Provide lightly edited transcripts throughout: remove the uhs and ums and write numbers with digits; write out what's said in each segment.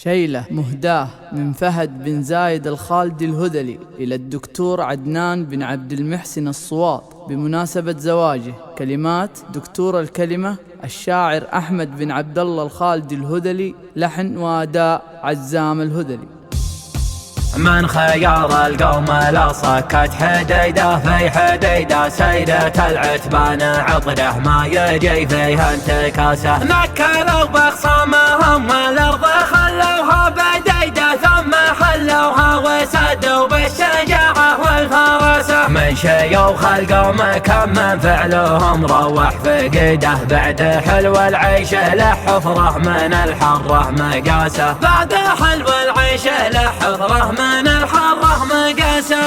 شيلة مهداة من فهد بن زايد الخالدي الهذلي إلى الدكتور عدنان بن عبد المحسن الصواط بمناسبة زواجه. كلمات دكتور الكلمة الشاعر أحمد بن عبد الله الخالدي الهذلي، لحن وأداء عزام الهذلي. من خيار القوم لا صكت حديده في حديده، سيدة العتبان عطره ما يجي فيها انتكاسه. نكلوا بخصامهم والارض خلوها بديده، ثم حلوها وسدوا بالشجاعه والفراسه. من شيوخ القوم كم من فعلهم روح فقده، بعد حلو العيش له حفره من الحره مقاسه. بعد حلو العيش له حفره من الحره مقاسه.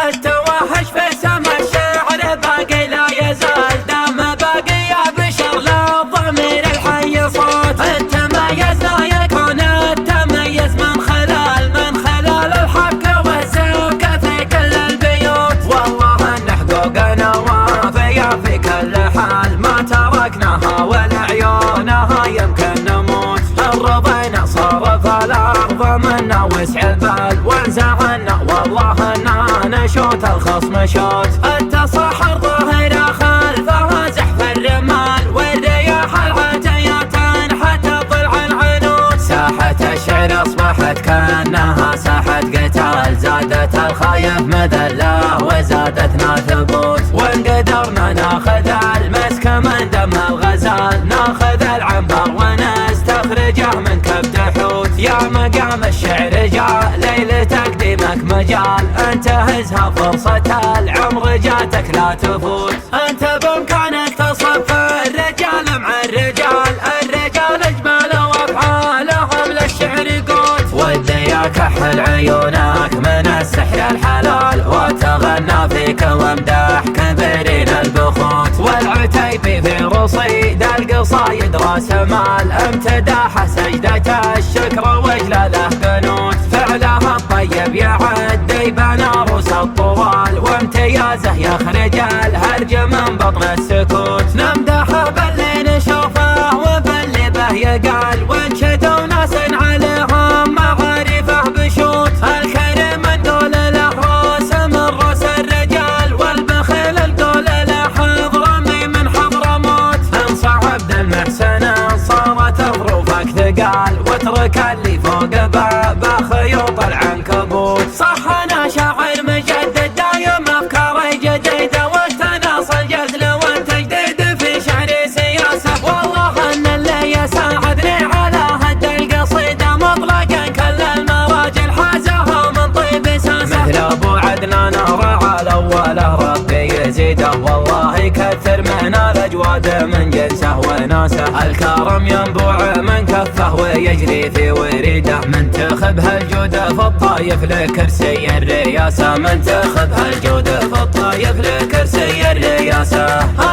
التوحش في سما الشعر باقي لا يزال، دام باقي يا بشر للضمير الحي صوت. التميز لا يكون التميز من خلال الحق والزوق في كل البيوت. والله ان حقوقنا وافيه في كل حال، ما تركناها ولعيونها يمكن نموت. رضينا صرف الارض منا وسع البال، وانزعنا والله اننا نشوت الخصم شوت. التصحر ظاهره خلفها زحف الرمال، والرياح العتيات حتى ضلع العنود. ساحة الشعر اصبحت كانها ساحة قتال، زادت الخايف مذله وزادتنا ثبوت. وان قدرنا ناخذ المسك من دم الغزال، ناخذ العنبر ونستخرجه من كبد حوت. يا مقام الشعر جاء ليل تقديمك مجال، انتهزها فرصة العمر جاتك لا تفوت. انت بامكانك تصف الرجال مع الرجال، الرجال اجمال وافعالهم للشعر قوت. ودي اكحل عيونك من السحر الحلال، وتغنى فيك وامدح كبيرين البخوت. والعتيبي في رصيد القصايد راس مال، امتداح سجدة الشكر وجلاله قنوت. فعلها الطيب يعدي بناروس الطوال، وامتيازه يخرج الهرج من بطن السكوت. نمدحه باللي نشوفه وباللي به يقال، وانشدوا ناس عليهم معارفه بشوت. الكريم نقول له روس من روس الرجال، والبخيل نقول له حضرمي من حضرموت. انصع عبد المحسن صارت ظروفك ثقال، واترك اللي فوق بابه خيوط العنكبوت. صح انا شاعر مجدد دايم افكاري جديده، واستناصل جزل والتجديد في شعري سياسه. والله ان اللي يساعدني على هد القصيده مطلقا كل المراجل حازها من طيب ساسه. مثل ابو عدنان رعى الاوله ربي يزيده، والله كثر من الاجواد من جنسه وناسه. الكرم ينبوع من كفه ويجري في وريده، منتخب هالجود في الطايف لكرسي الرياسه. منتخب هالجود في الطايف لكرسي الرياسه.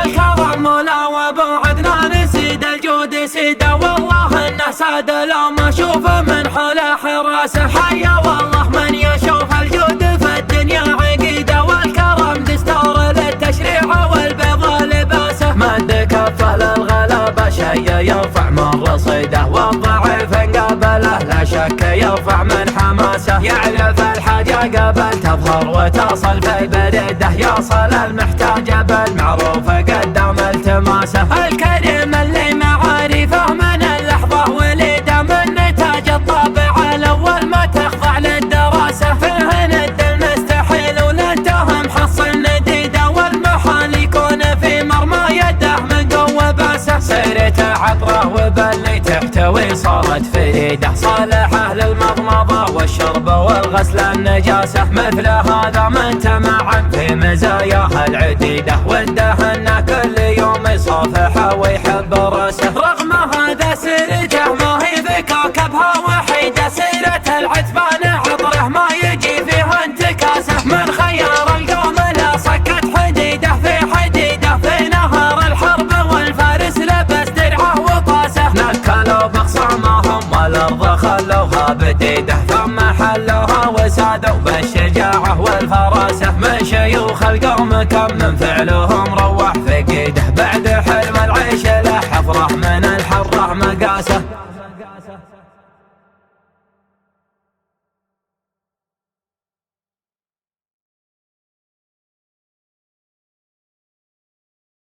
الكرم مولا وابو عدنان سيد الجود سيده، والله انه ساد لو ما اشوفه من حوله حراسه. حيا والله من يشوف الجود في الدنيا عقيده، والكرم دستور للتشريع والبيض لباسه. مد كفه للغلبه شي يرفع من رصيده، والضعيف قابله لا شك يرفع من حماسه. يعرف الحاجه قبل تظهر وتصل في بريده، يصل المحتاج بالمعروف قدام التماسه. الكريم اللي معارفه من اللحظه وليده، من نتاج الطابع الاول ما تخضع للدراسه. فيه ند المستحيل ولنته محصل نديده، والمحال يكون في مرمى يده من قوه باسه. سيرته عطره وباللي تحتوي صارت فريده، صالحه للمضمضه والشرب والغسل النجاسه. مثل هذا من تمعن في مزاياه العديده، وده انه كل يوم يصافحه ويحب راسه. رغم هذا سيرته ما هي في كوكبها وحيده، سيرة العتبان عطره ما يجي فيها انتكاسه. من خيار القوم لا صكت حديده في حديده، في نهر الحرب والفارس لبس درعه وطاسه. نكلوا بخصامهم والارض خلوها بديده، ثم حلوها وسادوا بالشجاعه والفراسه. من شيوخ القوم كم من فعلهم روح فقيده، بعد حلم العيش له حفره من الحره مقاسه.